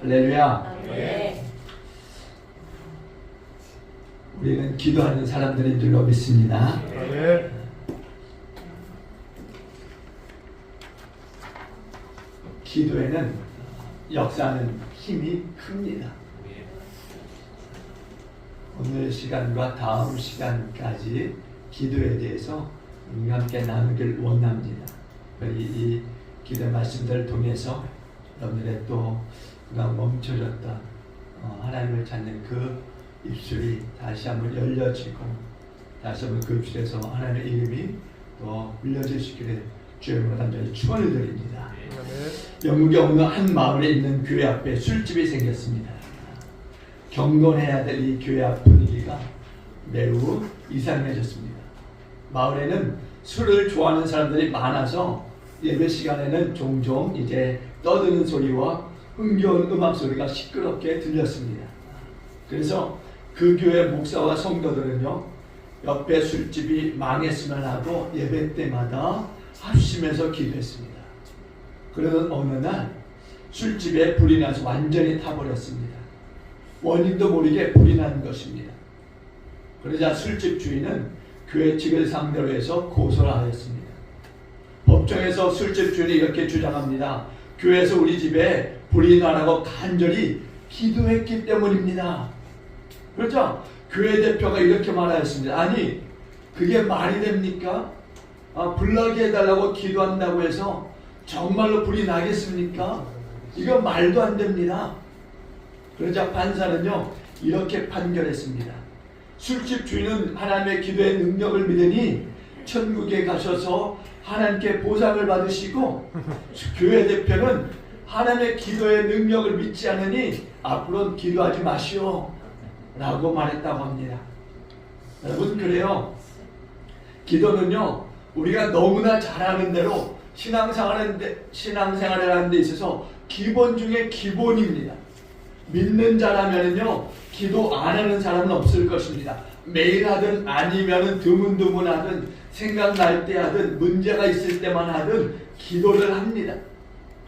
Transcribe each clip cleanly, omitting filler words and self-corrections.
할렐루야. 네. 우리는 기도하는 사람들인 줄로 믿습니다. 네. 기도에는 역사하는 힘이 큽니다. 오늘 시간과 다음 시간까지 기도에 대해서 우리가 함께 나누길 원합니다. 이 기도 말씀들을 통해서 여러분들의 또 그가 멈춰졌던 하나님을 찾는 그 입술이 다시 한번 열려지고 다시 한번 그 입술에서 하나님의 이름이 또 불려지시기를 주님으로 간절히 축원을 드립니다. 영국의 어느 한 마을에 있는 교회 앞에 술집이 생겼습니다. 경건해야 될 이 교회 앞 분위기가 매우 이상해졌습니다. 마을에는 술을 좋아하는 사람들이 많아서 예배 시간에는 종종 이제 떠드는 소리와 흥겨운 음악 소리가 시끄럽게 들렸습니다. 그래서 그 교회 목사와 성도들은요, 옆에 술집이 망했으면 하고 예배 때마다 합심해서 기도했습니다. 그러던 어느 날 술집에 불이 나서 완전히 타버렸습니다. 원인도 모르게 불이 난 것입니다. 그러자 술집 주인은 교회 측을 상대로 해서 고소를 하였습니다. 법정에서 술집 주인이 이렇게 주장합니다. 교회에서 우리 집에 불이 나라고 간절히 기도했기 때문입니다. 그렇죠? 교회 대표가 이렇게 말하였습니다. 아니, 그게 말이 됩니까? 불나게 해달라고 기도한다고 해서 정말로 불이 나겠습니까? 이건 말도 안 됩니다. 그러자 판사는요, 이렇게 판결했습니다. 술집 주인은 하나님의 기도의 능력을 믿으니 천국에 가셔서 하나님께 보상을 받으시고, 교회 대표는 하나님의 기도의 능력을 믿지 않으니 앞으로는 기도하지 마시오 라고 말했다고 합니다. 여러분, 그래요. 기도는요, 우리가 너무나 잘하는 대로 신앙생활을 하는 데 있어서 기본 중에 기본입니다. 믿는 자라면은요, 기도 안 하는 사람은 없을 것입니다. 매일 하든 아니면은 드문드문 하든 생각날 때 하든 문제가 있을 때만 하든 기도를 합니다.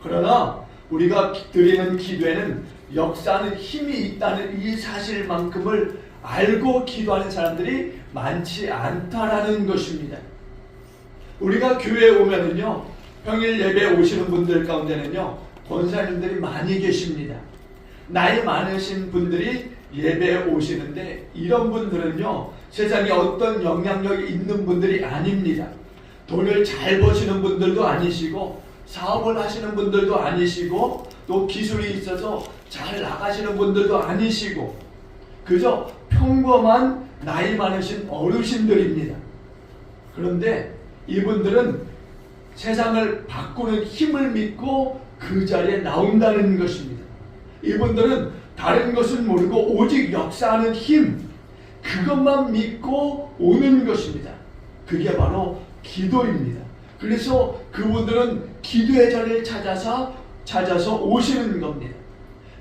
그러나 우리가 드리는 기도에는 역사하는 힘이 있다는 이 사실만큼을 알고 기도하는 사람들이 많지 않다라는 것입니다. 우리가 교회에 오면은요, 평일 예배에 오시는 분들 가운데는요, 권사님들이 많이 계십니다. 나이 많으신 분들이 예배에 오시는데 이런 분들은요, 세상에 어떤 영향력이 있는 분들이 아닙니다. 돈을 잘 버시는 분들도 아니시고 사업을 하시는 분들도 아니시고 또 기술이 있어서 잘 나가시는 분들도 아니시고 그저 평범한 나이 많으신 어르신들입니다. 그런데 이분들은 세상을 바꾸는 힘을 믿고 그 자리에 나온다는 것입니다. 이분들은 다른 것은 모르고 오직 역사하는 힘, 그것만 믿고 오는 것입니다. 그게 바로 기도입니다. 그래서 그분들은 기도의 자리를 찾아서 오시는 겁니다.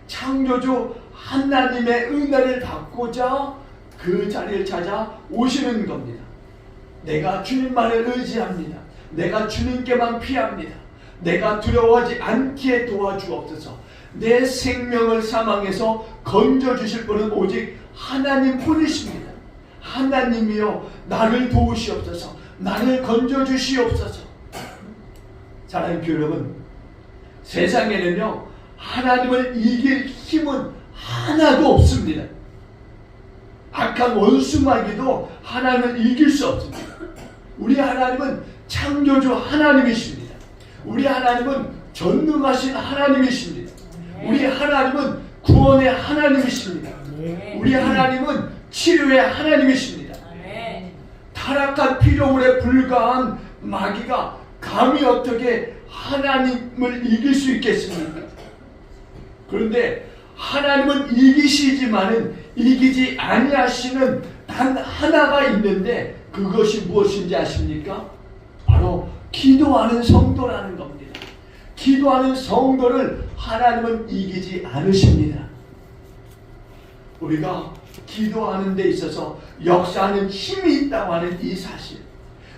창조주 하나님의 은혜를 받고자 그 자리를 찾아 오시는 겁니다. 내가 주님만을 의지합니다. 내가 주님께만 피합니다. 내가 두려워하지 않게 도와주옵소서. 내 생명을 사망에서 건져주실 분은 오직 하나님 뿐이십니다. 하나님이여, 나를 도우시옵소서. 나를 건져주시옵소서. 사랑하는 교회 여러분, 세상에는요, 하나님을 이길 힘은 하나도 없습니다. 악한 원수마귀도 하나님을 이길 수 없습니다. 우리 하나님은 창조주 하나님이십니다. 우리 하나님은 전능하신 하나님이십니다. 우리 하나님은 구원의 하나님이십니다. 우리 하나님은 치료의 하나님이십니다. 타락한 피조물에 불과한 마귀가 감히 어떻게 하나님을 이길 수 있겠습니까? 그런데 하나님은 이기시지만은 이기지 아니하시는 단 하나가 있는데 그것이 무엇인지 아십니까? 바로 기도하는 성도라는 겁니다. 기도하는 성도를 하나님은 이기지 않으십니다. 우리가 기도하는 데 있어서 역사하는 힘이 있다고 하는 이 사실,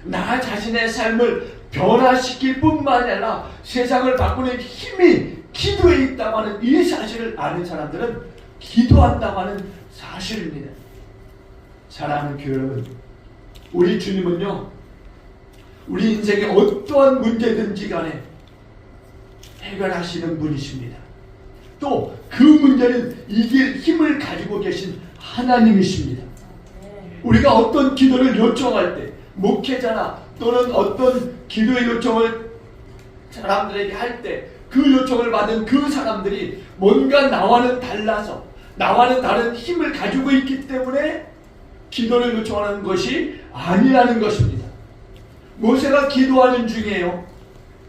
나 자신의 삶을 변화시킬 뿐만 아니라 세상을 바꾸는 힘이 기도에 있다고 하는 이 사실을 아는 사람들은 기도한다고 하는 사실입니다. 사랑하는 교회 여러분, 우리 주님은요, 우리 인생에 어떠한 문제든지 간에 해결하시는 분이십니다. 또 그 문제는 이길 힘을 가지고 계신 하나님이십니다. 우리가 어떤 기도를 요청할 때, 목회자나 또는 어떤 기도의 요청을 사람들에게 할 때, 그 요청을 받은 그 사람들이 뭔가 나와는 달라서, 나와는 다른 힘을 가지고 있기 때문에 기도를 요청하는 것이 아니라는 것입니다. 모세가 기도하는 중에요,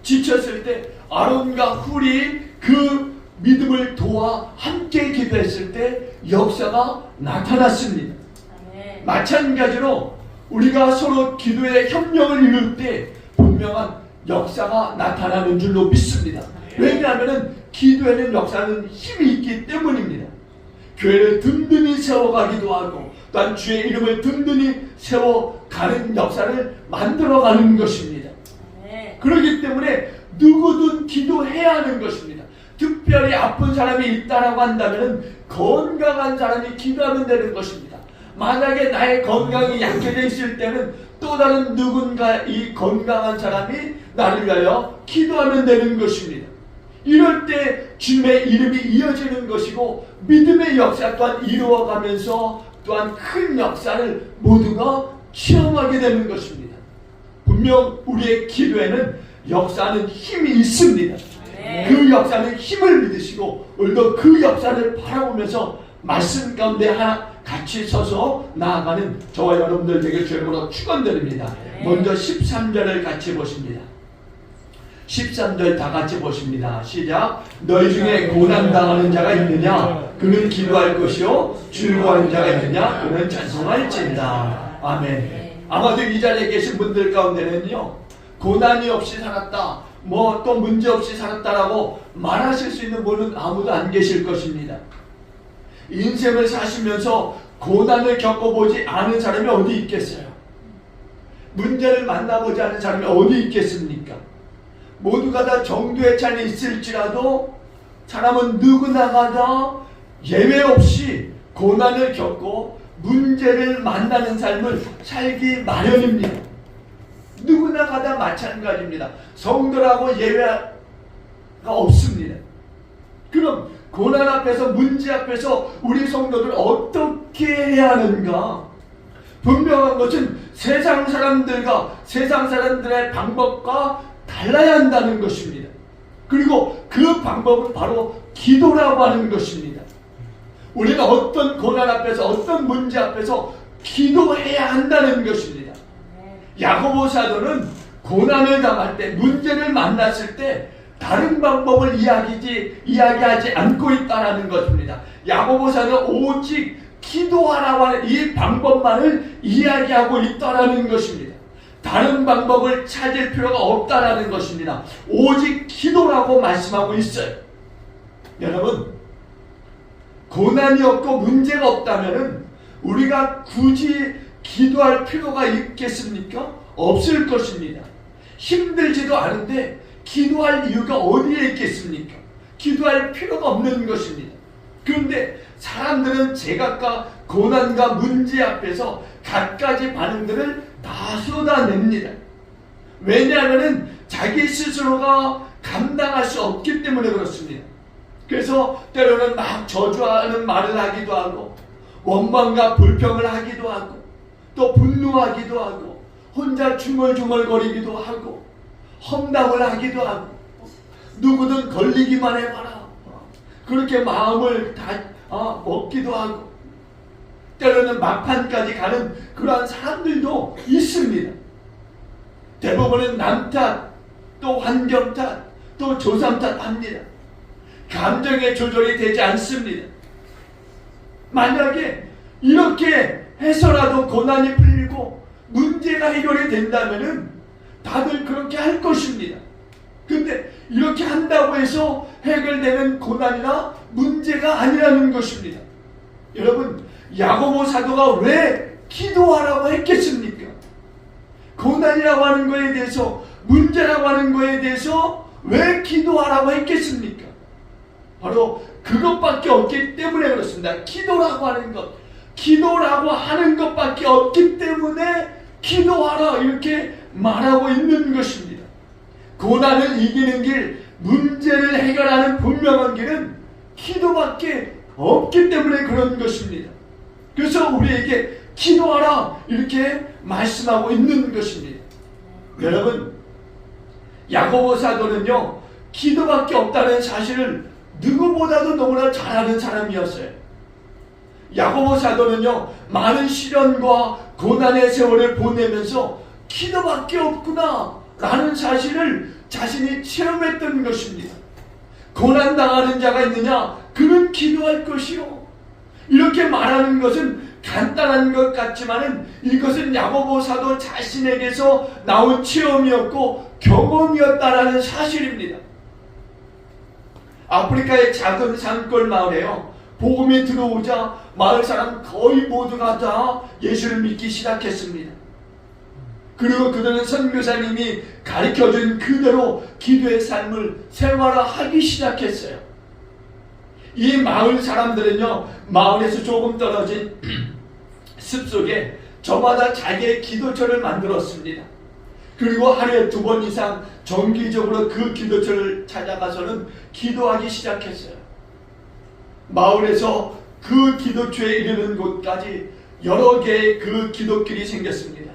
지쳤을 때 아론과 훌이 그 믿음을 도와 함께 기도했을 때 역사가 나타났습니다. 마찬가지로 우리가 서로 기도의 협력을 이룰 때 분명한 역사가 나타나는 줄로 믿습니다. 왜냐하면 기도에는 역사는 힘이 있기 때문입니다. 교회를 든든히 세워가기도 하고 또한 주의 이름을 든든히 세워가는 역사를 만들어가는 것입니다. 그렇기 때문에 누구든 기도해야 하는 것입니다. 특별히 아픈 사람이 있다라고 한다면 건강한 사람이 기도하면 되는 것입니다. 만약에 나의 건강이 약해져 있을 때는 또 다른 누군가 이 건강한 사람이 나를 위하여 기도하면 되는 것입니다. 이럴 때 주님의 이름이 이어지는 것이고 믿음의 역사 또한 이루어가면서 또한 큰 역사를 모두가 체험하게 되는 것입니다. 분명 우리의 기도에는 역사는 힘이 있습니다. 그 역사는 힘을 믿으시고 오늘도 그 역사를 바라보면서 말씀 가운데 하나 같이 서서 나아가는 저와 여러분들 되길 주님으로 축원드립니다. 먼저 13절을 같이 보십니다. 13절 다 같이 보십니다. 시작. 너희 중에 고난당하는 자가 있느냐? 그는 기도할 것이요 즐거워하는 자가 있느냐? 그는 찬송할지니라. 아멘. 아마도 이 자리에 계신 분들 가운데는요, 고난이 없이 살았다, 뭐 또 문제 없이 살았다라고 말하실 수 있는 분은 아무도 안 계실 것입니다. 인생을 사시면서 고난을 겪어보지 않은 사람이 어디 있겠어요? 문제를 만나보지 않은 사람이 어디 있겠습니까? 모두가 다 정도의 차이 있을지라도 사람은 누구나가 다 예외 없이 고난을 겪고 문제를 만나는 삶을 살기 마련입니다. 누구나가 다 마찬가지입니다. 성도라고 예외가 없습니다. 그럼 고난 앞에서, 문제 앞에서 우리 성도들 어떻게 해야 하는가? 분명한 것은 세상 사람들의 방법과 달라야 한다는 것입니다. 그리고 그 방법은 바로 기도라고 하는 것입니다. 우리가 어떤 고난 앞에서, 어떤 문제 앞에서 기도해야 한다는 것입니다. 야고보 사도는 고난을 당할 때, 문제를 만났을 때 다른 방법을 이야기하지 않고 있다는 것입니다. 야고보 사도는 오직 기도하라고 하는 이 방법만을 이야기하고 있다는 것입니다. 다른 방법을 찾을 필요가 없다는 것입니다. 오직 기도라고 말씀하고 있어요. 여러분, 고난이 없고 문제가 없다면 우리가 굳이 기도할 필요가 있겠습니까? 없을 것입니다. 힘들지도 않은데 기도할 이유가 어디에 있겠습니까? 기도할 필요가 없는 것입니다. 그런데 사람들은 제각각 고난과 문제 앞에서 갖가지 반응들을 다 쏟아냅니다. 왜냐하면 자기 스스로가 감당할 수 없기 때문에 그렇습니다. 그래서 때로는 막 저주하는 말을 하기도 하고 원망과 불평을 하기도 하고 또 분노하기도 하고 혼자 중얼중얼거리기도 하고 험담을 하기도 하고 누구든 걸리기만 해봐라 그렇게 마음을 다 먹기도 하고 때로는 막판까지 가는 그러한 사람들도 있습니다. 대부분은 남 탓, 또 환경 탓, 또 조상 탓 합니다. 감정의 조절이 되지 않습니다. 만약에 이렇게 해서라도 고난이 풀리고 문제가 해결이 된다면 다들 그렇게 할 것입니다. 근데 이렇게 한다고 해서 해결되는 고난이나 문제가 아니라는 것입니다. 여러분, 야고보 사도가 왜 기도하라고 했겠습니까? 고난이라고 하는 거에 대해서, 문제라고 하는 거에 대해서 왜 기도하라고 했겠습니까? 바로 그것밖에 없기 때문에 그렇습니다. 기도라고 하는 것, 기도라고 하는 것밖에 없기 때문에 기도하라 이렇게 말하고 있는 것입니다. 고난을 이기는 길, 문제를 해결하는 분명한 길은 기도밖에 없기 때문에 그런 것입니다. 그래서 우리에게 기도하라 이렇게 말씀하고 있는 것입니다. 여러분, 야고보 사도는요, 기도밖에 없다는 사실을 누구보다도 너무나 잘 아는 사람이었어요. 야고보 사도는요, 많은 시련과 고난의 세월을 보내면서 기도밖에 없구나 라는 사실을 자신이 체험했던 것입니다. 고난당하는 자가 있느냐? 그는 기도할 것이요. 이렇게 말하는 것은 간단한 것 같지만은 이것은 야고보 사도 자신에게서 나온 체험이었고 경험이었다라는 사실입니다. 아프리카의 작은 산골 마을에요, 복음이 들어오자 마을 사람 거의 모두가 다 예수를 믿기 시작했습니다. 그리고 그들은 선교사님이 가르쳐준 그대로 기도의 삶을 생활화하기 시작했어요. 이 마을 사람들은요, 마을에서 조금 떨어진 숲속에 저마다 자기의 기도처를 만들었습니다. 그리고 하루에 2번 이상 정기적으로 그 기도처를 찾아가서는 기도하기 시작했어요. 마을에서 그 기도처에 이르는 곳까지 여러 개의 그 기도길이 생겼습니다.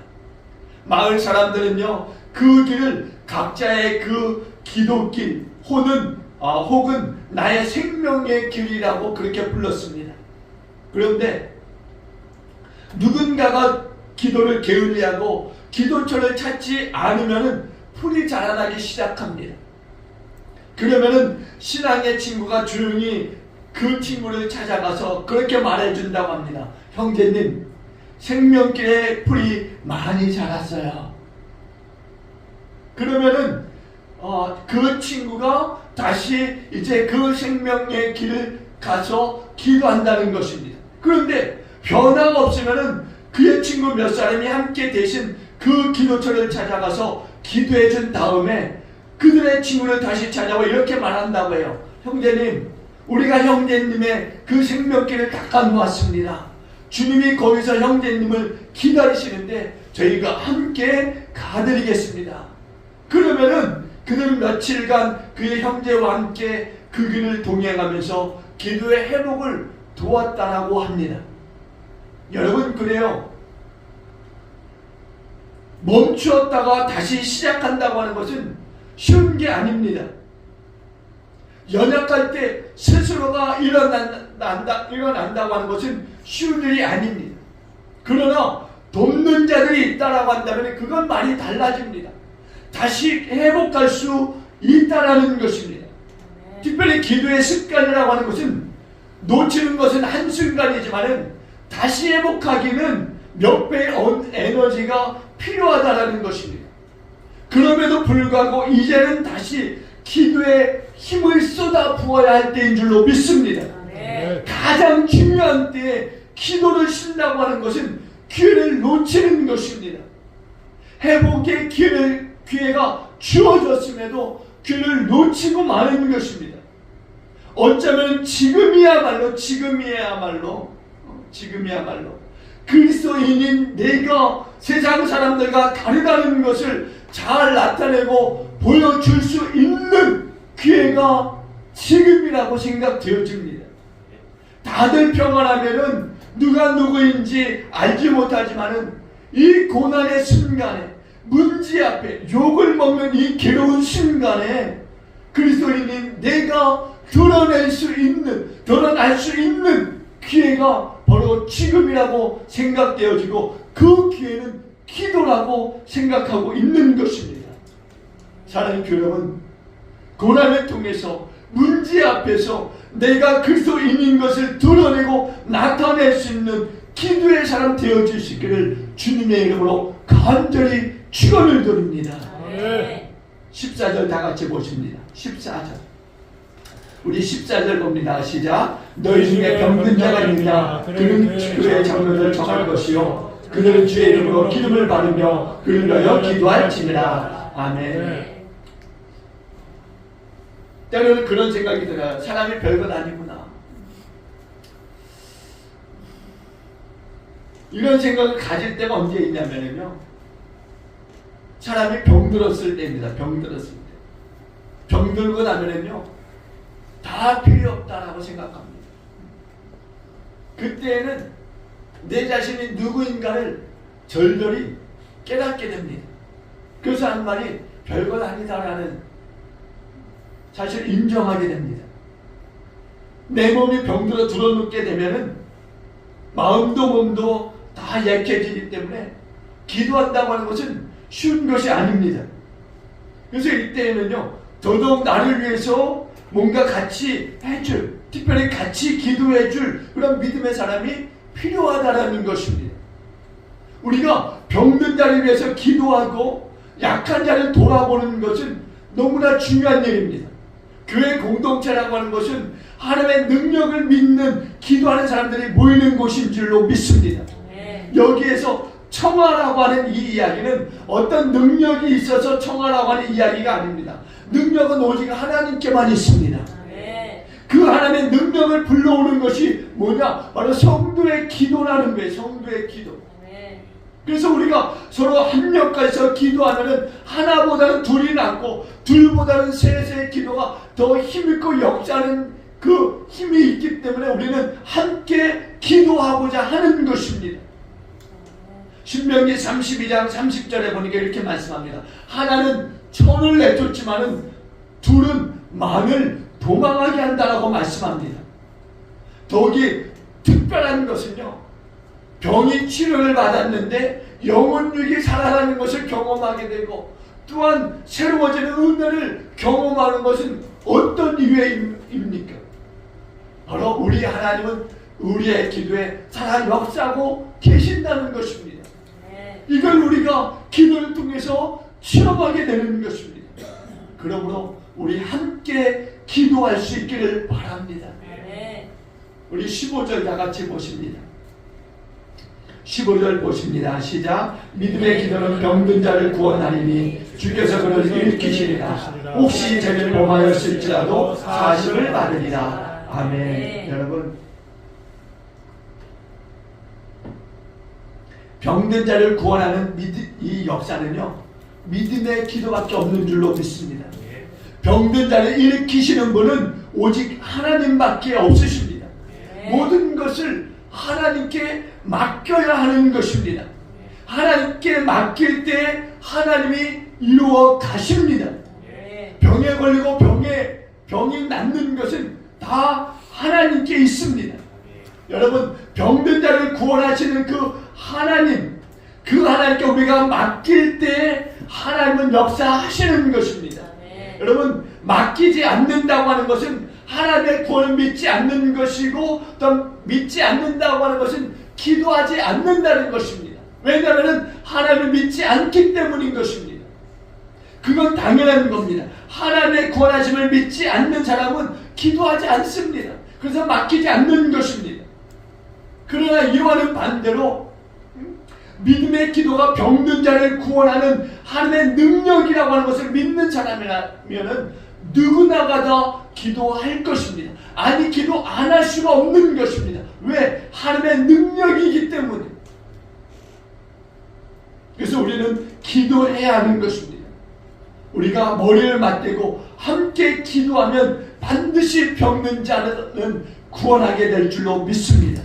마을 사람들은요, 그 길을 각자의 그 기도길 혹은 나의 생명의 길이라고 그렇게 불렀습니다. 그런데 누군가가 기도를 게을리하고 기도처를 찾지 않으면 풀이 자라나기 시작합니다. 그러면은 신앙의 친구가 조용히 그 친구를 찾아가서 그렇게 말해준다고 합니다. 형제님, 생명길에 풀이 많이 자랐어요. 그러면은 그 친구가 다시 이제 그 생명의 길을 가서 기도한다는 것입니다. 그런데 변화가 없으면은 그의 친구 몇 사람이 함께 대신 그 기도처를 찾아가서 기도해 준 다음에 그들의 친구를 다시 찾아와 이렇게 말한다고 해요. 형제님, 우리가 형제님의 그 생명길을 닦아 놓았습니다. 주님이 거기서 형제님을 기다리시는데 저희가 함께 가드리겠습니다. 그러면은 그들은 며칠간 그의 형제와 함께 그 길을 동행하면서 기도의 회복을 도왔다라고 합니다. 여러분, 그래요. 멈추었다가 다시 시작한다고 하는 것은 쉬운 게 아닙니다. 연약할 때 스스로가 일어난다고 하는 것은 쉬운 일이 아닙니다. 그러나 돕는 자들이 있다라고 한다면 그건 많이 달라집니다. 다시 회복할 수 있다라는 것입니다. 특별히 기도의 습관이라고 하는 것은 놓치는 것은 한순간이지만은 다시 회복하기는 몇 배의 에너지가 필요하다라는 것입니다. 그럼에도 불구하고 이제는 다시 기도에 힘을 쏟아 부어야 할 때인 줄로 믿습니다. 가장 중요한 때에 기도를 쉰다고 하는 것은 기회를 놓치는 것입니다. 회복의 기회가 주어졌음에도 기회를 놓치고 마는 것입니다. 어쩌면 지금이야말로 그리스도인인 내가 세상 사람들과 다르다는 것을 잘 나타내고 보여줄 수 있는 기회가 지금이라고 생각되어집니다. 다들 평안하면은 누가 누구인지 알지 못하지만은 이 고난의 순간에, 문제 앞에 욕을 먹는 이 괴로운 순간에 그리스도인인 내가 드러날 수 있는 기회가 바로 지금이라고 생각되어지고 그 기회는 기도라고 생각하고 있는 것입니다. 사랑하는 교회 여러분, 고난을 통해서 문제 앞에서 내가 그리스도인인 것을 드러내고 나타낼 수 있는 기도의 사람 되어주시기를 주님의 이름으로 간절히 축원을 드립니다. 14절 다 같이 보십니다. 14절. 우리 14절 봅니다. 시작. 너희 중에 병든 자가 있느냐? 그는 그의 장로를 정할 것이요 그들은 주의 이름으로 기름을 바르며 그를 위하여 기도할지니라. 아멘. 때로는 그런 생각이 들어요. 사람이 별것 아니구나. 이런 생각을 가질 때가 언제 있냐면요, 사람이 병들었을 때입니다. 병들었을 때. 병들고 나면은요, 다 필요 없다라고 생각합니다. 그때에는 내 자신이 누구인가를 절절히 깨닫게 됩니다. 그래서 한 말이 별것 아니다라는 사실을 인정하게 됩니다. 내 몸이 병들어 들어눕게 되면은 마음도 몸도 다 약해지기 때문에 기도한다고 하는 것은 쉬운 것이 아닙니다. 그래서 이때에는요, 더더욱 나를 위해서 뭔가 같이 해줄, 특별히 같이 기도해줄 그런 믿음의 사람이 필요하다라는 것입니다. 우리가 병든 자를 위해서 기도하고 약한 자를 돌아보는 것은 너무나 중요한 일입니다. 교회 공동체라고 하는 것은 하나님의 능력을 믿는 기도하는 사람들이 모이는 곳인 줄로 믿습니다. 여기에서 청하라고 하는 이 이야기는 어떤 능력이 있어서 청하라고 하는 이야기가 아닙니다. 능력은 오직 하나님께만 있습니다. 그 하나님의 능력을 불러오는 것이 뭐냐? 바로 성도의 기도라는 거예요. 성도의 기도. 그래서 우리가 서로 합력해서 기도하면은 하나보다는 둘이 낫고 둘보다는 셋의 기도가 더 힘있고 역사하는 그 힘이 있기 때문에 우리는 함께 기도하고자 하는 것입니다. 신명기 32장 30절에 보니까 이렇게 말씀합니다. 하나는 천을 내쫓지만은 둘은 만을 도망하게 한다라고 말씀합니다. 더욱이 특별한 것은요, 병이 치료를 받았는데 영혼육이 살아나는 것을 경험하게 되고 또한 새로워지는 은혜를 경험하는 것은 어떤 이유입니까? 바로 우리 하나님은 우리의 기도에 살아 역사하고 계신다는 것입니다. 이걸 우리가 기도를 통해서 체험하게 되는 것입니다. 그러므로 우리 함께 기도할 수 있기를 바랍니다. 우리 15절 다 같이 보십니다. 15절 보십니다. 시작. 믿음의 기도는 병든 자를 구원하리니 주께서 그를 일으키시리라. 혹시 죄를 범하였을지라도 사심을 받으리라. 아멘. 여러분, 병든 자를 구원하는 이 역사는요, 믿음의 기도밖에 없는 줄로 믿습니다. 병든 자를 일으키시는 분은 오직 하나님밖에 없으십니다. 모든 것을 하나님께 맡겨야 하는 것입니다. 하나님께 맡길 때 하나님이 이루어 가십니다. 병에 걸리고 병이 낫는 것은 다 하나님께 있습니다. 여러분, 병든 자를 구원하시는 그 하나님께 우리가 맡길 때 하나님은 역사하시는 것입니다. 여러분, 맡기지 않는다고 하는 것은 하나님의 구원을 믿지 않는 것이고, 또 믿지 않는다고 하는 것은 기도하지 않는다는 것입니다. 왜냐하면 하나님을 믿지 않기 때문인 것입니다. 그건 당연한 겁니다. 하나님의 구원하심을 믿지 않는 사람은 기도하지 않습니다. 그래서 맡기지 않는 것입니다. 그러나 이와는 반대로 믿음의 기도가 병든 자를 구원하는 하나님의 능력이라고 하는 것을 믿는 사람이라면 누구나가 다 기도할 것입니다. 아니, 기도 안 할 수가 없는 것입니다. 왜? 하나님의 능력이기 때문에. 그래서 우리는 기도해야 하는 것입니다. 우리가 머리를 맞대고 함께 기도하면 반드시 병든 자는 구원하게 될 줄로 믿습니다.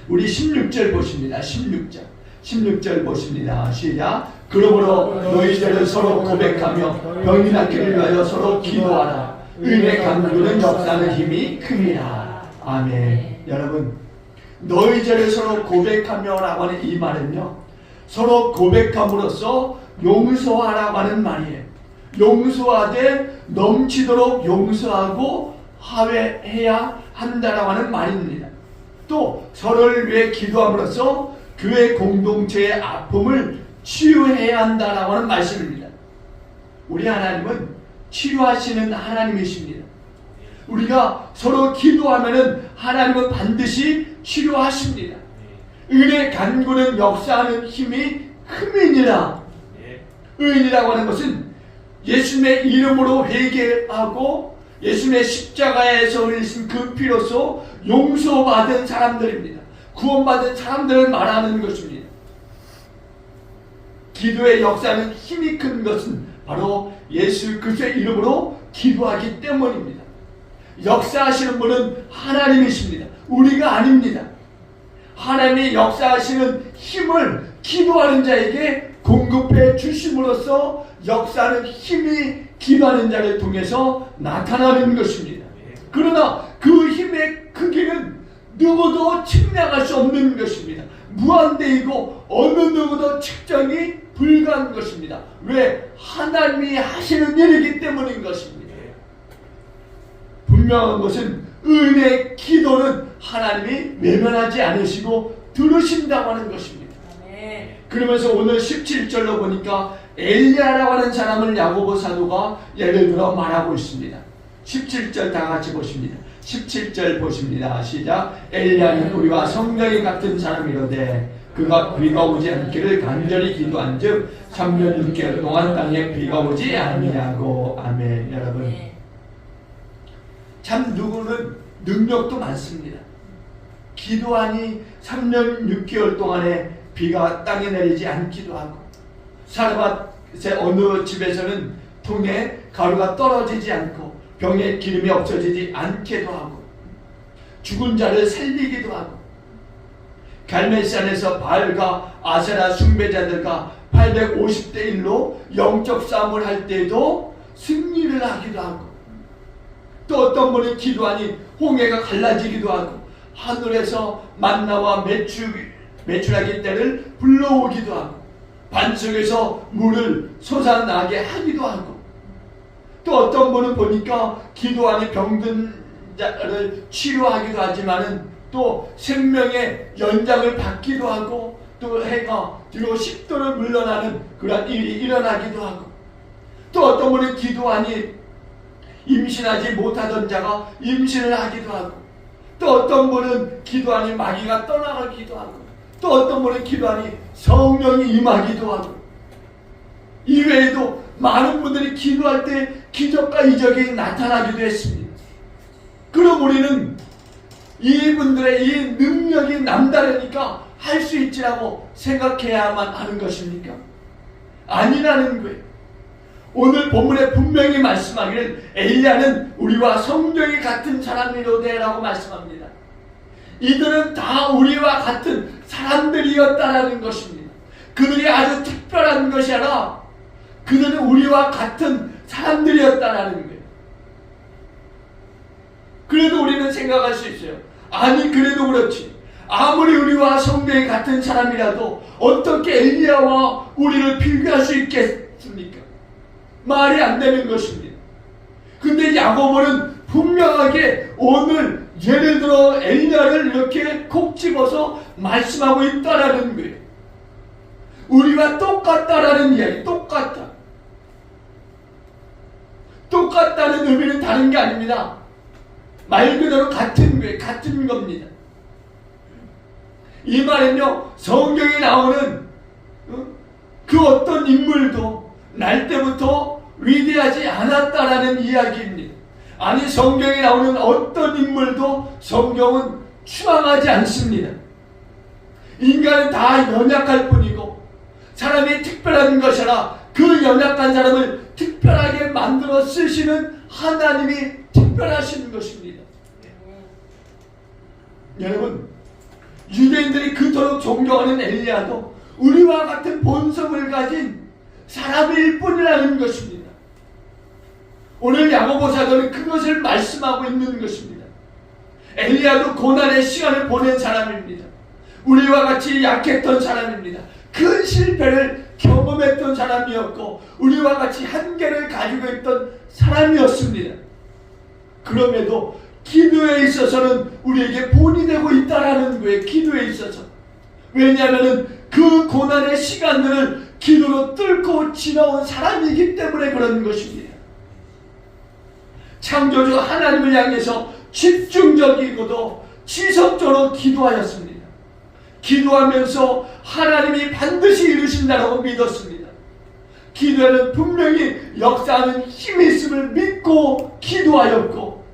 우리 16절 보십니다. 16절 보십니다. 시작. 그러므로 너희 죄를 서로 고백하며 병이 낫기를 위하여 서로 기도하라. 의의 강구는 역사하는 힘이 큽니다. 아멘. 여러분, 너희 죄를 서로 고백하며 라고 하는 이 말은요, 서로 고백함으로써 용서하라고 하는 말이에요. 용서하되 넘치도록 용서하고 화해해야 한다라고 하는 말입니다. 또 서로를 위해 기도함으로써 교회 공동체의 아픔을 치유해야 한다라고 하는 말씀입니다. 우리 하나님은 치유하시는 하나님이십니다. 우리가 서로 기도하면은 하나님은 반드시 치료하십니다. 은혜 간구는 역사하는 힘이 큼이니라. 의인이라고 하는 것은 예수님의 이름으로 회개하고 예수님의 십자가에서 흘리신 그 피로써 용서받은 사람들입니다. 구원받은 사람들을 말하는 것입니다. 기도의 역사는 힘이 큰 것은 바로 예수 그리스도의 이름으로 기도하기 때문입니다. 역사하시는 분은 하나님이십니다. 우리가 아닙니다. 하나님이 역사하시는 힘을 기도하는 자에게 공급해 주심으로써 역사하는 힘이 기도하는 자를 통해서 나타나는 것입니다. 그러나 그 힘의 크기는 누구도 측량할 수 없는 것입니다. 무한대이고 어느 누구도 측정이 불가한 것입니다. 왜? 하나님이 하시는 일이기 때문인 것입니다. 분명한 것은 은혜의 기도는 하나님이 외면하지 않으시고 들으신다고 하는 것입니다. 그러면서 오늘 17절로 보니까 엘리야라고 하는 사람을 야고보 사도가 예를 들어 말하고 있습니다. 17절 다 같이 보십니다. 17절 보십니다. 시작. 엘리야는 우리와 성령이 같은 사람이로되 그가 비가 오지 않기를 간절히 기도한즉 3년 6개월 동안 땅에 비가 오지 아니하고. 아멘. 여러분, 참 누구는 능력도 많습니다. 기도하니 3년 6개월 동안에 비가 땅에 내리지 않기도 하고, 사르밧의 어느 집에서는 통에 가루가 떨어지지 않고 병에 기름이 없어지지 않게도 하고, 죽은 자를 살리기도 하고, 갈멜산에서 바알과 아세라 숭배자들과 850대 1로 영적 싸움을 할 때도 승리를 하기도 하고, 또 어떤 분이 기도하니 홍해가 갈라지기도 하고, 하늘에서 만나와 메추라기 떼를 불러오기도 하고, 반석에서 물을 솟아나게 하기도 하고, 또 어떤 분은 보니까 기도하니 병든 자를 치료하기도 하지만은 또 생명의 연장을 받기도 하고, 또 해가 뒤로 10도를 물러나는 그런 일이 일어나기도 하고, 또 어떤 분은 기도하니 임신하지 못하던 자가 임신을 하기도 하고, 또 어떤 분은 기도하니 마귀가 떠나가기도 하고, 또 어떤 분은 기도하니 성령이 임하기도 하고, 이외에도 많은 분들이 기도할 때 기적과 이적이 나타나기도 했습니다. 그럼 우리는 이분들의 이 능력이 남다르니까 할 수 있지라고 생각해야만 하는 것입니까? 아니라는 거예요. 오늘 본문에 분명히 말씀하기를 엘리야는 우리와 성령이 같은 사람이로되 라고 말씀합니다. 이들은 다 우리와 같은 사람들이었다라는 것입니다. 그들이 아주 특별한 것이 아니라 그들은 우리와 같은 사람들이었다라는 거예요. 그래도 우리는 생각할 수 있어요. 아니, 그래도 그렇지. 아무리 우리와 성경이 같은 사람이라도 어떻게 엘리야와 우리를 비교할 수 있겠습니까? 말이 안 되는 것입니다. 근데 야고보는 분명하게 오늘 예를 들어 엘리야를 이렇게 콕 집어서 말씀하고 있다라는 거예요. 우리와 똑같다라는 이야기. 똑같다는 의미는 다른 게 아닙니다. 말 그대로 같은 거예요. 같은 겁니다. 이 말은요, 성경에 나오는 그 어떤 인물도 날 때부터 위대하지 않았다라는 이야기입니다. 아니, 성경에 나오는 어떤 인물도 성경은 추앙하지 않습니다. 인간은 다 연약할 뿐이고 사람이 특별한 것이라 그 연약한 사람을 특별하게 만들어 쓰시는 하나님이 특별하신 것입니다. 여러분, 유대인들이 그토록 존경하는 엘리야도 우리와 같은 본성을 가진 사람일 뿐이라는 것입니다. 오늘 야고보 사도는 그것을 말씀하고 있는 것입니다. 엘리야도 고난의 시간을 보낸 사람입니다. 우리와 같이 약했던 사람입니다. 큰 실패를 경험했던 사람이었고 우리와 같이 한계를 가지고 있던 사람이었습니다. 그럼에도 기도에 있어서는 우리에게 본이 되고 있다라는 거예요. 기도에 있어서. 왜냐하면 그 고난의 시간들을 기도로 뚫고 지나온 사람이기 때문에 그런 것입니다. 창조주 하나님을 향해서 집중적이고도 지속적으로 기도하였습니다. 기도하면서 하나님이 반드시 이루신다라고 믿었습니다. 기도에는 분명히 역사하는 힘이 있음을 믿고 기도하였고,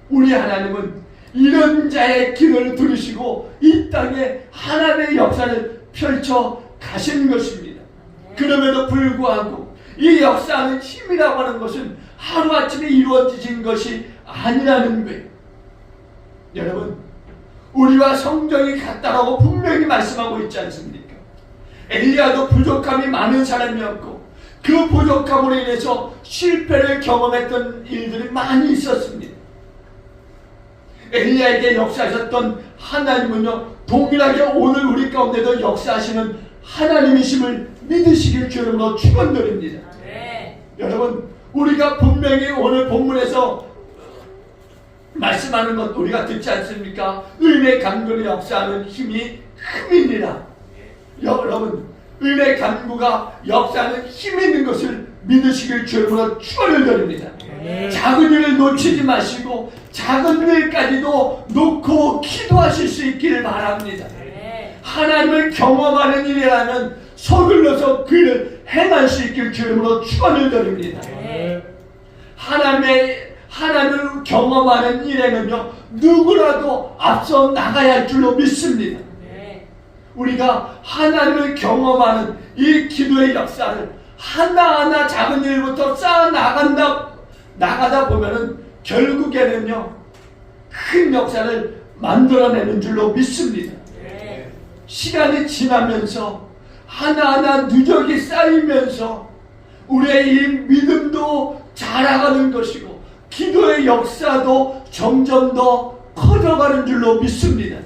우리 하나님은 이런 자의 기도를 들으시고 이 땅에 하나님의 역사를 펼쳐 가신 것입니다. 그럼에도 불구하고 이 역사하는 힘이라고 하는 것은 하루아침에 이루어진 것이 아니라는 거예요. 여러분, 우리와 성경이 같다라고 분명히 말씀하고 있지 않습니까? 엘리야도 부족함이 많은 사람이었고 그 부족함으로 인해서 실패를 경험했던 일들이 많이 있었습니다. 엘리야에게 역사하셨던 하나님은요, 동일하게 오늘 우리 가운데도 역사하시는 하나님이심을 믿으시길 주님으로 축원드립니다. 여러분, 우리가 분명히 오늘 본문에서 말씀하는 것 우리가 듣지 않습니까? 은혜 간구를 역사하는 힘이 큼이니라. 여러분, 은혜 간구가 역사하는 힘이 있는 것을 믿으시길 주님으로 축원을 드립니다. 작은 일을 놓치지 마시고 작은 일까지도 놓고 기도하실 수 있기를 바랍니다. 하나님을 경험하는 일이라면 서둘러서 그 일을 행할 수 있길 주님으로 축원을 드립니다. 하나님을 경험하는 일에는요, 누구라도 앞서 나가야 할 줄로 믿습니다. 우리가 하나님을 경험하는 이 기도의 역사를 하나하나 작은 일부터 쌓아 나가다 보면은 결국에는요, 큰 역사를 만들어내는 줄로 믿습니다. 시간이 지나면서 하나하나 누적이 쌓이면서 우리의 이 믿음도 자라가는 것이고 기도의 역사도 점점 더 커져가는 줄로 믿습니다.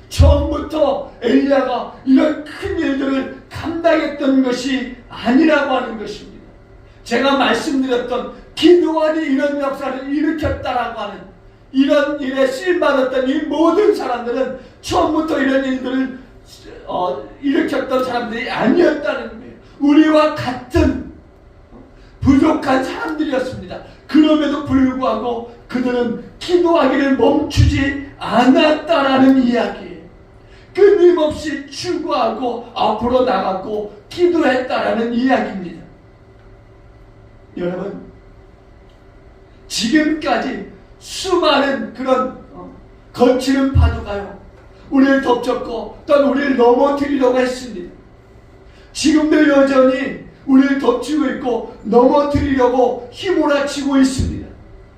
처음부터 엘리야가 이런 큰 일들을 감당했던 것이 아니라고 하는 것입니다. 제가 말씀드렸던 기도원이 이런 역사를 일으켰다라고 하는 이런 일에 쓰임받았던 이 모든 사람들은 처음부터 이런 일들을 일으켰던 사람들이 아니었다는 거예요. 우리와 같은 부족한 사람들이었습니다. 그럼에도 불구하고 그들은 기도하기를 멈추지 않았다라는 이야기예요. 끊임없이 추구하고 앞으로 나갔고 기도했다라는 이야기입니다. 여러분, 지금까지 수많은 그런 거칠은 파도가요, 우리를 덮쳤고 또한 우리를 넘어뜨리려고 했습니다. 지금도 여전히 우리를 덮치고 있고 넘어뜨리려고 휘몰아치고 있습니다.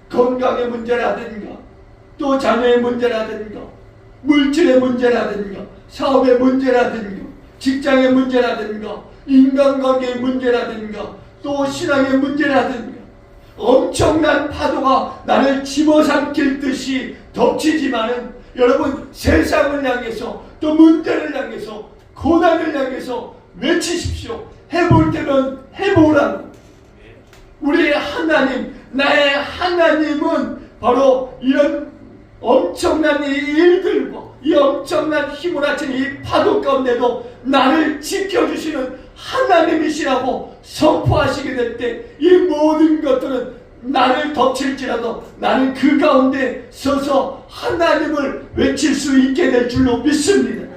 건강의 문제라든가 또 자녀의 문제라든가 물질의 문제라든가 사업의 문제라든가 직장의 문제라든가 인간관계의 문제라든가 또 신앙의 문제라든가 엄청난 파도가 나를 집어삼킬 듯이 덮치지만은 여러분, 세상을 향해서 또 문제를 향해서 고난을 향해서 외치십시오. 해볼 때면 해보라고. 우리의 하나님, 나의 하나님은 바로 이런 엄청난 이 일들과 이 엄청난 힘을 합친 이 파도 가운데도 나를 지켜주시는 하나님이시라고 선포하시게 될 때 이 모든 것들은 나를 덮칠지라도 나는 그 가운데 서서 하나님을 외칠 수 있게 될 줄로 믿습니다.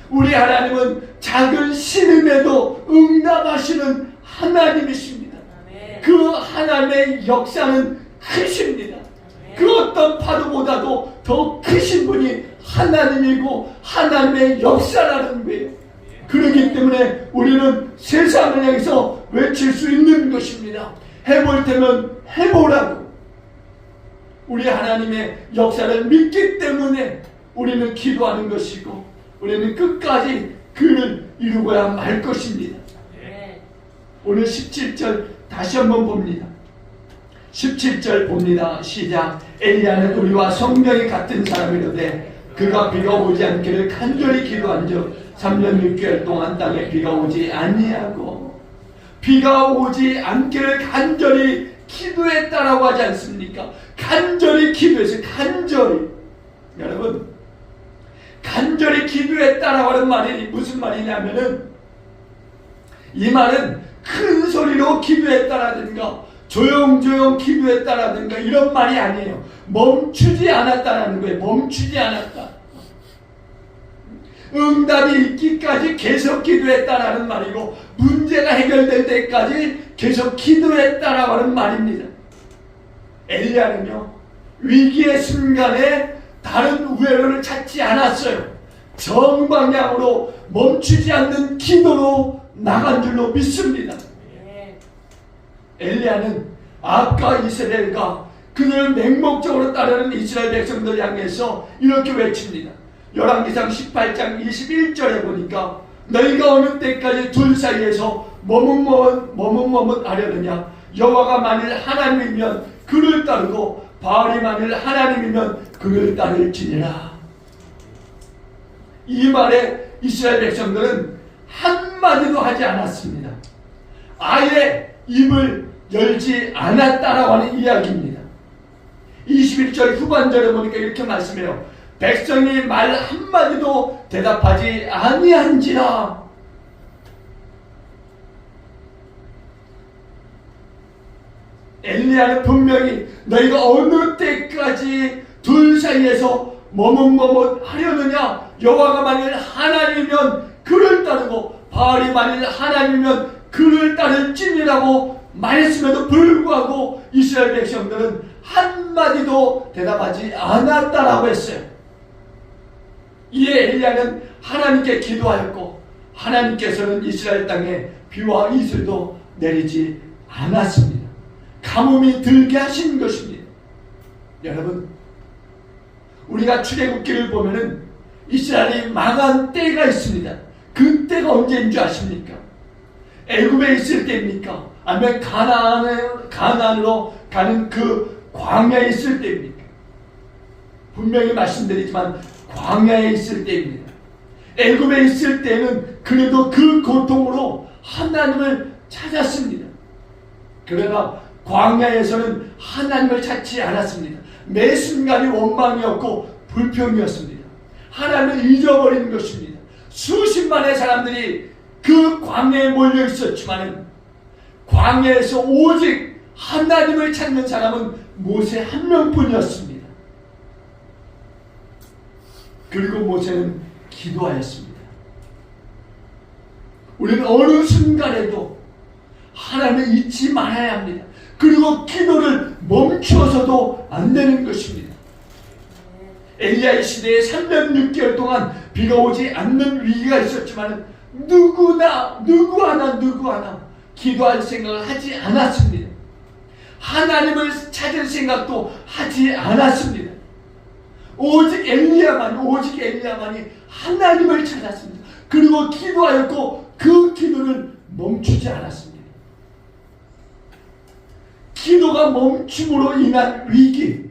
우리 하나님은 작은 신음에도 응답하시는 하나님이십니다. 그 하나님의 역사는 크십니다. 그 어떤 파도보다도 더 크신 분이 하나님이고 하나님의 역사라는 거예요. 그렇기 때문에 우리는 세상을 향해서 외칠 수 있는 것입니다. 해볼 때면 해보라고. 우리 하나님의 역사를 믿기 때문에 우리는 기도하는 것이고 우리는 끝까지 그를 이루고야 말 것입니다. 오늘 17절 다시 한번 봅니다. 17절 봅니다. 시작. 엘리야는 우리와 성경이 같은 사람이로되 그가 비가 오지 않기를 간절히 기도한즉 3년 6개월 동안 땅에 비가 오지 아니하고, 비가 오지 않기를 간절히 기도했다라고 하지 않습니까? 간절히 기도했어요. 간절히. 여러분, 간절히 기도했다라고 하는 말이 무슨 말이냐면은, 이 말은 큰 소리로 기도했다라든가 조용조용 기도했다라든가 이런 말이 아니에요. 멈추지 않았다라는 거예요. 멈추지 않았다. 응답이 있기까지 계속 기도했다라는 말이고, 문제가 해결될 때까지 계속 기도했다라고 하는 말입니다. 엘리야는요, 위기의 순간에 다른 우회로를 찾지 않았어요. 정방향으로 멈추지 않는 기도로 나간 줄로 믿습니다. 엘리야는 아까 이스라엘과 그들을 맹목적으로 따르는 이스라엘 백성들 향해서 이렇게 외칩니다. 열왕기상 18장 21절에 보니까 너희가 어느 때까지 둘 사이에서 머뭇머뭇 하려느냐. 여호와가 만일 하나님이면 그를 따르고 바알이 만일 하나님이면 그를 따를지니라. 이 말에 이스라엘 백성들은 한마디도 하지 않았습니다. 아예 입을 열지 않았다라고 하는 이야기입니다. 21절 후반절에 보니까 이렇게 말씀해요. 백성이 말 한마디도 대답하지 아니한지라. 엘리야는 분명히 너희가 어느 때까지 둘 사이에서 머뭇머뭇 하려느냐. 여호와가 만일 하나님이면 그를 따르고 바알이 만일 하나님이면 그를 따를지니라고 말했음에도 불구하고 이스라엘 백성들은 한마디도 대답하지 않았다라고 했어요. 이에 엘리야는 하나님께 기도하였고 하나님께서는 이스라엘 땅에 비와 이슬도 내리지 않았습니다. 가뭄이 들게 하신 것입니다. 여러분, 우리가 출애굽기를 보면은 이스라엘이 망한 때가 있습니다. 그 때가 언제인 줄 아십니까? 애굽에 있을 때입니까? 아니면 가나안으로 가는 그 광야에 있을 때입니까? 분명히 말씀드리지만 광야에 있을 때입니다. 애굽에 있을 때는 그래도 그 고통으로 하나님을 찾았습니다. 그러나 광야에서는 하나님을 찾지 않았습니다. 매 순간이 원망이었고 불평이었습니다. 하나님을 잊어버린 것입니다. 수십만의 사람들이 그 광야에 몰려 있었지만 광야에서 오직 하나님을 찾는 사람은 모세 한 명뿐이었습니다. 그리고 모세는 기도하였습니다. 우리는 어느 순간에도 하나님을 잊지 말아야 합니다. 그리고 기도를 멈추어서도 안 되는 것입니다. 엘리야의 시대에 3년 6개월 동안 비가 오지 않는 위기가 있었지만 누구 하나 기도할 생각을 하지 않았습니다. 하나님을 찾을 생각도 하지 않았습니다. 오직 엘리야만이 하나님을 찾았습니다. 그리고 기도하였고 그 기도를 멈추지 않았습니다. 기도가 멈춤으로 인한 위기,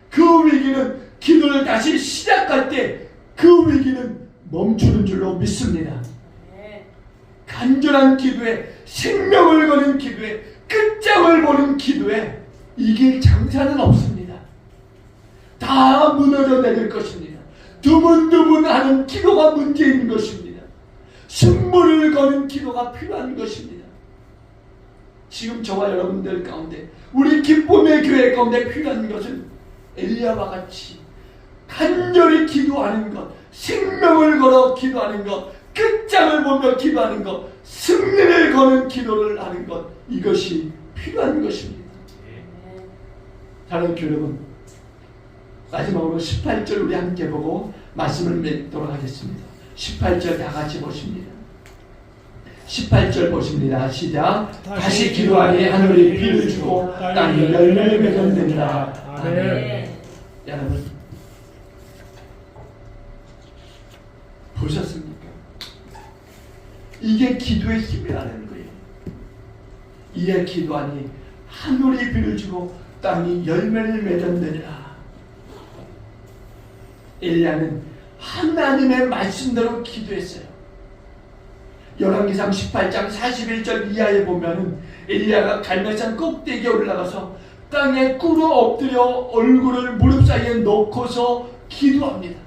그 위기는 기도를 다시 시작할 때 그 위기는 멈추는 줄로 믿습니다. 간절한 기도에, 생명을 거는 기도에, 끝장을 보는 기도에 이길 장사는 없습니다. 다 무너져 내릴 것입니다. 두문두문하는 기도가 문제인 것입니다. 승부를 거는 기도가 필요한 것입니다. 지금 저와 여러분들 가운데, 우리 기쁨의 교회 가운데 필요한 것은 엘리야와 같이 간절히 기도하는 것, 생명을 걸어 기도하는 것, 끝장을 보며 기도하는 것, 승리를 거는 기도를 하는 것, 이것이 필요한 것입니다. 사랑하는 여러분, 마지막으로 18절 우리 함께 보고 말씀을 맺도록 하겠습니다. 18절 다 같이 보십니다. 18절 보십니다. 시작. 다시 기도하니 하늘이 비를 주고 땅이 열매를 맺었느니라. 아멘. 여러분, 보셨습니까? 이게 기도의 힘이라는 거예요. 이에 기도하니 하늘이 비를 주고 땅이 열매를 맺었느니라. 엘리야는 하나님의 말씀대로 기도했어요. 열왕기상 18장 41절 이하에 보면은 엘리야가 갈멜산 꼭대기에 올라가서 땅에 꿇어 엎드려 얼굴을 무릎 사이에 놓고서 기도합니다.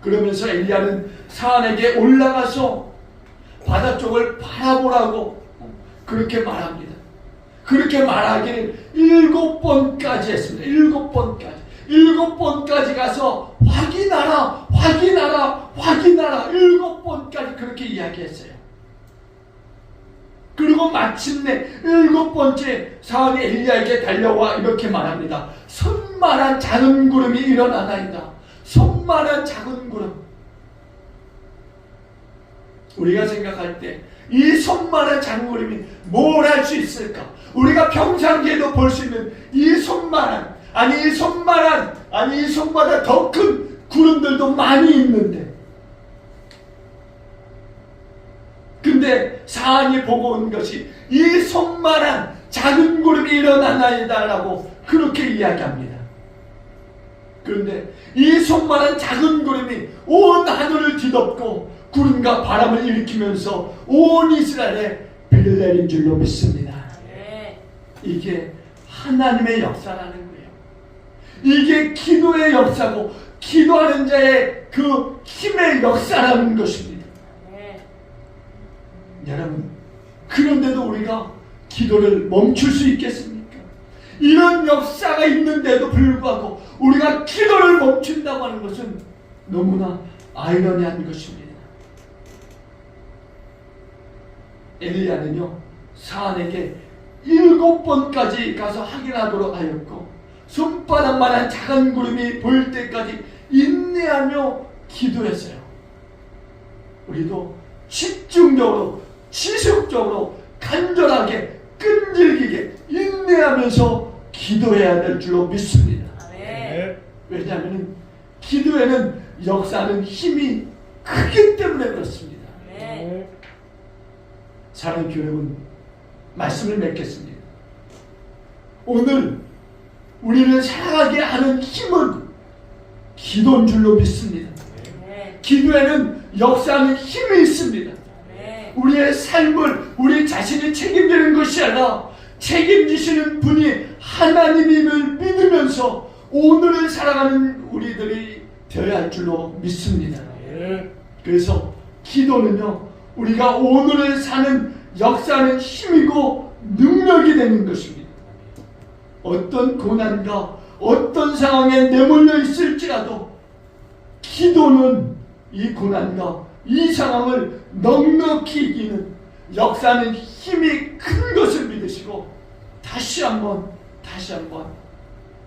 그러면서 엘리야는 사안에게 올라가서 바다 쪽을 바라보라고 그렇게 말합니다. 그렇게 말하기를 7번까지 했습니다. 7번까지 가서 확인하라 확인하라, 확인하라 7번까지 그렇게 이야기했어요. 그리고 마침내 7번째 사안이 엘리야에게 달려와 이렇게 말합니다. 손만한 작은 구름이 일어나나이다. 손만한 작은 구름. 우리가 생각할 때 이 손만한 작은 구름이 뭘 할 수 있을까? 우리가 평상시에도 볼 수 있는 이 손만한, 이 손보다 더 큰 구름들도 많이 있는데, 근데 사안이 보고 온 것이 이 손만한 작은 구름이 일어나나이다 라고 그렇게 이야기합니다. 그런데 이 손만한 작은 구름이 온 하늘을 뒤덮고 구름과 바람을 일으키면서 온 이스라엘에 비를 내린 줄로 믿습니다. 이게 하나님의 역사라는 거예요. 이게 기도의 역사고 기도하는 자의 그 힘의 역사라는 것입니다. 여러분, 그런데도 우리가 기도를 멈출 수 있겠습니까? 이런 역사가 있는데도 불구하고 우리가 기도를 멈춘다고 하는 것은 너무나 아이러니한 것입니다. 엘리야는요, 사안에게 7번까지 가서 확인하도록 하였고, 손바닥만한 작은 구름이 보일 때까지 인내하며 기도했어요. 우리도 집중적으로, 지속적으로, 간절하게, 끈질기게 인내하면서 기도해야 될 줄로 믿습니다. 왜냐하면 기도에는 역사하는 힘이 크기 때문에 그렇습니다. 사랑하는 교회 여러분, 말씀을 맺겠습니다. 오늘 우리를 살아가게 하는 힘은 기도인 줄로 믿습니다. 기도에는 역사하는 힘이 있습니다. 우리의 삶을 우리 자신이 책임지는 것이 아니라 책임지시는 분이 하나님임을 믿으면서 오늘을 살아가는 우리들이 되어야 할 줄로 믿습니다. 그래서 기도는요, 우리가 오늘을 사는 역사하는 힘이고 능력이 되는 것입니다. 어떤 고난과 어떤 상황에 내몰려 있을지라도 기도는 이 고난과 이 상황을 넉넉히 이기는 역사하는 힘이 큰 것을 믿으시고 다시 한번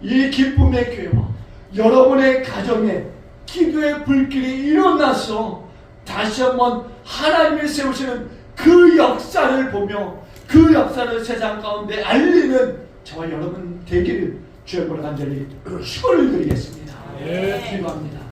이 기쁨의 교회와 여러분의 가정에 기도의 불길이 일어나서 다시 한번 하나님이 세우시는 그 역사를 보며 그 역사를 세상 가운데 알리는 저와 여러분 되기를 주의 보러 간절히 축원을 드리겠습니다. 기도합니다.